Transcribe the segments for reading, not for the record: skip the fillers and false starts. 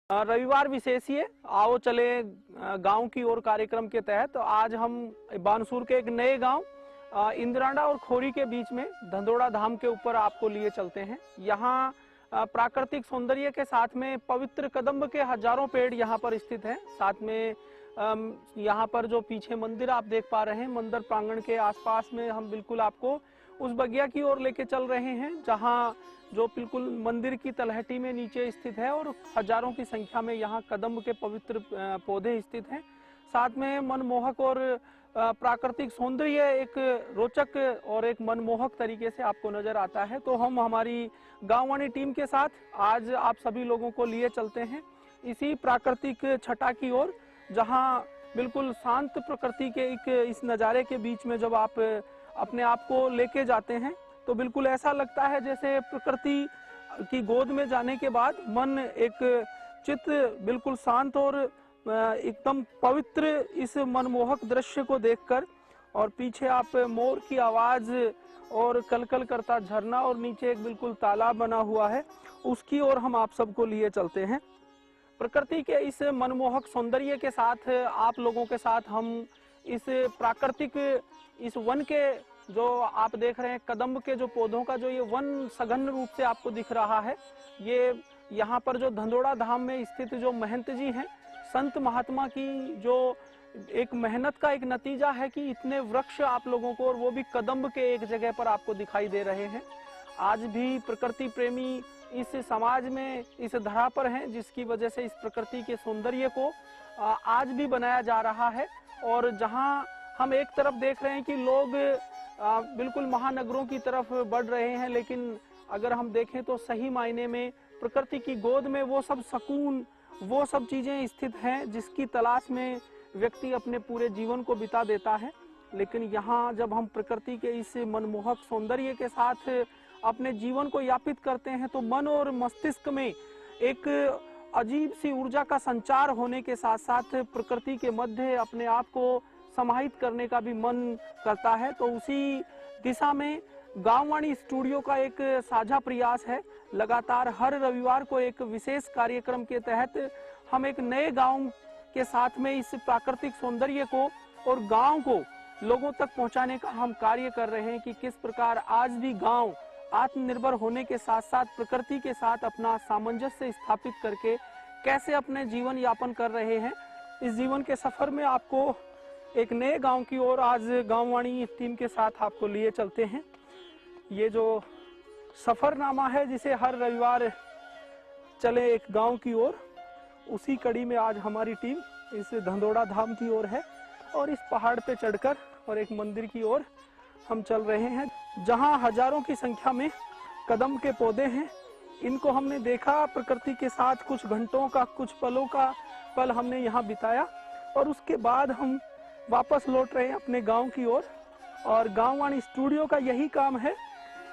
रविवार विशेषीय आओ चले गांव की ओर कार्यक्रम के तहत आज हम बानसूर के एक नए गांव इंद्राडा और खोरी के बीच में धंधोड़ा धाम के ऊपर आपको लिए चलते हैं। यहाँ प्राकृतिक सौंदर्य के साथ में पवित्र कदम्ब के हजारों पेड़ यहाँ पर स्थित हैं। साथ में यहाँ पर जो पीछे मंदिर आप देख पा रहे हैं, मंदिर प्रांगण के आसपास में हम बिल्कुल आपको उस बगिया की ओर लेके चल रहे हैं जहाँ जो बिल्कुल मंदिर की तलहटी में नीचे स्थित है और हजारों की संख्या में यहाँ कदम्ब के पवित्र पौधे स्थित हैं। साथ में मनमोहक और प्राकृतिक सौंदर्य एक रोचक और एक मनमोहक तरीके से आपको नजर आता है। तो हम हमारी गांववाणी टीम के साथ आज आप सभी लोगों को लिए चलते हैं इसी प्राकृतिक छटा की ओर, जहाँ बिल्कुल शांत प्रकृति के एक इस नज़ारे के बीच में जब आप अपने आप को लेके जाते हैं तो बिल्कुल ऐसा लगता है जैसे प्रकृति की गोद में जाने के बाद मन एक चित्त बिल्कुल शांत और एकदम पवित्र इस मनमोहक दृश्य को देखकर, और पीछे आप मोर की आवाज और कलकल करता झरना और नीचे एक बिल्कुल तालाब बना हुआ है, उसकी ओर हम आप सबको लिए चलते हैं। प्रकृति के इस मनमोहक सौंदर्य के साथ आप लोगों के साथ हम इस प्राकृतिक इस वन के जो आप देख रहे हैं कदम्ब के जो पौधों का जो ये वन सघन रूप से आपको दिख रहा है, ये यहाँ पर जो धंधोड़ा धाम में स्थित जो महंत जी हैं, संत महात्मा की जो एक मेहनत का एक नतीजा है कि इतने वृक्ष आप लोगों को, और वो भी कदम्ब के एक जगह पर आपको दिखाई दे रहे हैं। आज भी प्रकृति प्रेमी इस समाज में इस धरा पर हैं, जिसकी वजह से इस प्रकृति के सौंदर्य को आज भी बनाया जा रहा है। और जहाँ हम एक तरफ देख रहे हैं कि लोग बिल्कुल महानगरों की तरफ बढ़ रहे हैं, लेकिन अगर हम देखें तो सही मायने में प्रकृति की गोद में वो सब सुकून, वो सब चीजें स्थित हैं जिसकी तलाश में व्यक्ति अपने पूरे जीवन को बिता देता है। लेकिन यहाँ जब हम प्रकृति के इस मनमोहक सौंदर्य के साथ अपने जीवन को यापित करते हैं तो मन और मस्तिष्क में एक अजीब सी ऊर्जा का संचार होने के साथ साथ प्रकृति के मध्य अपने आप को समाहित करने का भी मन करता है। तो उसी दिशा में गांववाणी स्टूडियो का एक साझा प्रयास है। लगातार हर रविवार को एक विशेष कार्यक्रम के तहत हम एक नए गांव के साथ में इस प्राकृतिक सौंदर्य को और गांव को लोगों तक पहुंचाने का हम कार्य कर रहे हैं कि किस प्रकार आज भी गांव आत्मनिर्भर होने के साथ साथ प्रकृति के साथ अपना सामंजस्य स्थापित करके कैसे अपने जीवन यापन कर रहे हैं। इस जीवन के सफर में आपको एक नए गांव की ओर आज गांववाणी टीम के साथ आपको लिए चलते हैं। ये जो सफरनामा है जिसे हर रविवार चले एक गांव की ओर, उसी कड़ी में आज हमारी टीम इस धंधोड़ा धाम की ओर है और इस पहाड़ पे चढ़कर और एक मंदिर की ओर हम चल रहे हैं जहां हजारों की संख्या में कदम्ब के पौधे हैं। इनको हमने देखा प्रकृति के साथ कुछ घंटों का, कुछ पलों का पल हमने यहाँ बिताया और उसके बाद हम वापस लौट रहे हैं अपने गांव की ओर। और गांववाणी स्टूडियो का यही काम है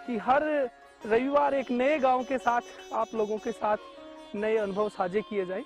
कि हर रविवार एक नए गांव के साथ आप लोगों के साथ नए अनुभव साझे किए जाए।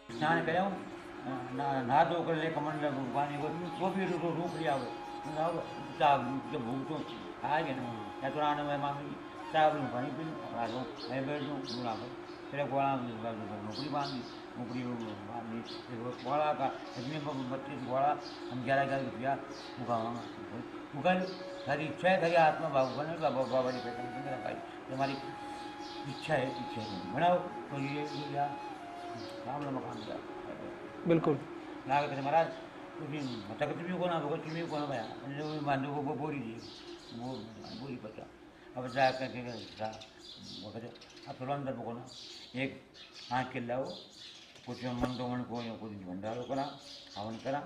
स्नान करूँ नहा धो कर ले कमंड पानी वो भी रोक लिया हो जब भूख तो आएगा ना या तो आने में मांगी चाय लूँ पानी पी लूँ खा लूँ मैं बैठ लूँ दूल्हा पर फिर घोड़ा नौकरी बांधी नौकरी बांधी फिर घोड़ा का इतने 32 घोड़ा हम 11 रुपया मुकाएंगे सारी इच्छा है खरी आत्मा बाबू बने बाबा बड़ी पैसा भाई हमारी इच्छा है बनाओ तो ये या काम मकान का बिल्कुल लागत है महाराज तुम्ही तक तुम्ही कोणा बाया बांधू वो बोरी दी वो बोरी पचा अब जा करके वगैरह अब थोड़ा अंदर बोना एक आँख के लाओ कुछ मन तो मन को कुछ भंडारो करा हवन करा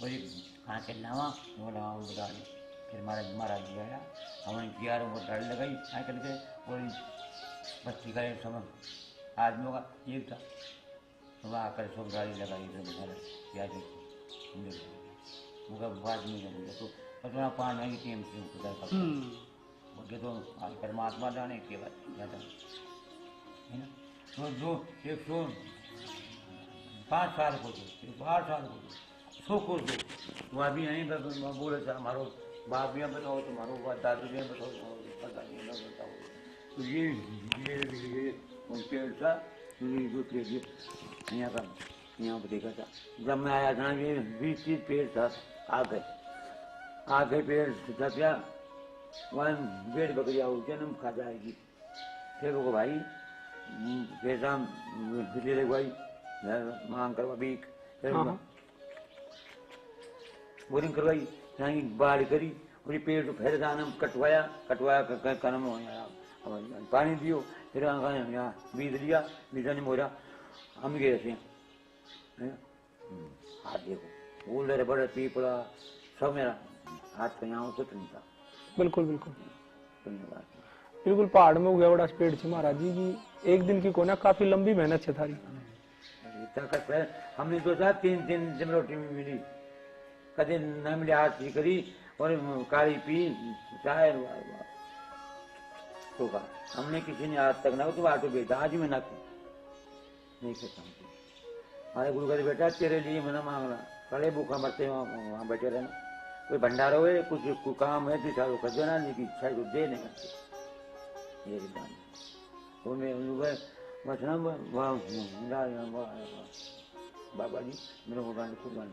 और एक आँख के लावा वो लगाओ बता फिर महाराज जी आया हवन किया वो डाल लगाई आँख के और बच्ची का एक समय आदमियों का एक था वह आकर सब गाड़ी लगाई क्या मुझे बाद में बोले तो पता पान की टीम से मुझे तो आज परमात्मा जाने के बाद ज़्यादा है ना तो जो 105 साल को दो 8 साल को दो 100 को दो वो अभी नहीं बोले था हमारो बाप भी बताओ तुम्हारो दादू भी बताओ दादी भी बताओ तो ये पेड़ था यहाँ का यहाँ पर देखा था जब मैं आया था ये 20-30 पेड़ था आगे पेड़ था क्या वहाँ बेड़ बकरिया हो जन्म खा जाएगी फिर वो भाई पैसा ले भाई मांग करवा बीक फिर बोरिंग करवाई यहाँ बाढ़ करी और पेड़ तो फिर दाना कटवाया कर्म हो पानी दियो फिर यहाँ बीज लिया बीजा ने मोरा हम गए थे हाथ देखो बोल बड़े पीपड़ा सब मेरा हाथ का यहाँ कुछ नहीं था बिल्कुल बिल्कुल धन्यवाद बिल्कुल पहाड़ में उगे बड़ा पेड़ थी महाराज जी की एक दिन की कोना काफी लंबी मेहनत से थारी ताकत है हमने सोचा 3 दिन रोटी में मिली कदे न मिले हाथ की करी और काली पी चाय तो का हमने किसी ने आज तक ना तो आटो बेटा आज मैं ना नहीं करता हमारे गुरु का बेटा तेरे लिए मैंने मांगना कड़े भूखा मरते वहाँ बैठे रहना कोई भंडारा हो कुछ काम है तो चारों कर देना नहीं की इच्छा तो दे नहीं करते ये दान तो मैं मसना बाबा जी मेरे को गांड खूब गांड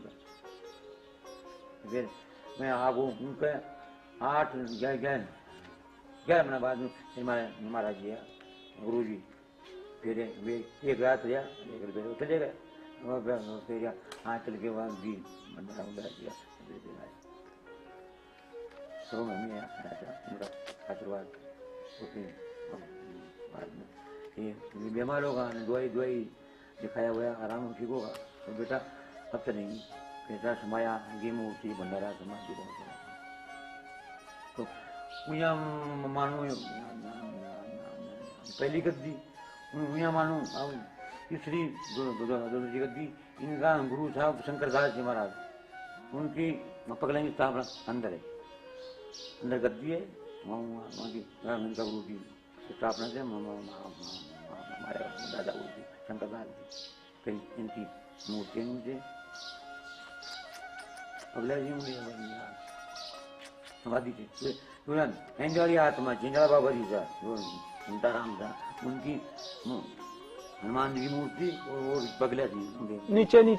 फिर मैं आगू उनके 8-11 महीना बाद में महाराज जी गुरु जी फिर वे एक रात रहा एक चले गए फिर हाँ चल के वहाँ भी भंडारा दिया तो मैं आया था उनका आशीर्वाद बाद में ये बीमार होगा दवाई दिखाया हुआ आराम ठीक होगा तो बेटा अब तो नहीं पैसा समाया गेम होती भंडारा समाज तो मुझे मानो पहली गद्दी मुझे मानो तीसरी जी गद्दी इनका गुरु साहब शंकर दास जी महाराज उनकी पगलेंगे स्थापना अंदर है अंदर गद्दी है वहाँ की इनका गुरु की स्थापना से हमारे दादा गुरु जी शंकर दास जी कई इनकी मूर्तियाँ मुझे अगला जी मुझे वादी थी एंजॉरी आत्मा चिंजड़ा बाबा जी था सीताराम था उनकी हनुमान जी की मूर्ति और बगला थी नीचे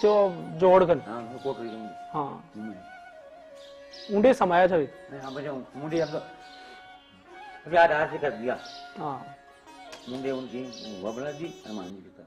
जोड़कर हाँ कोटरी हाँ ऊंडे समाया था मुंडे हम तो आधार से कर दिया हाँ मुंडे उनकी बबला दी हनुमान जी का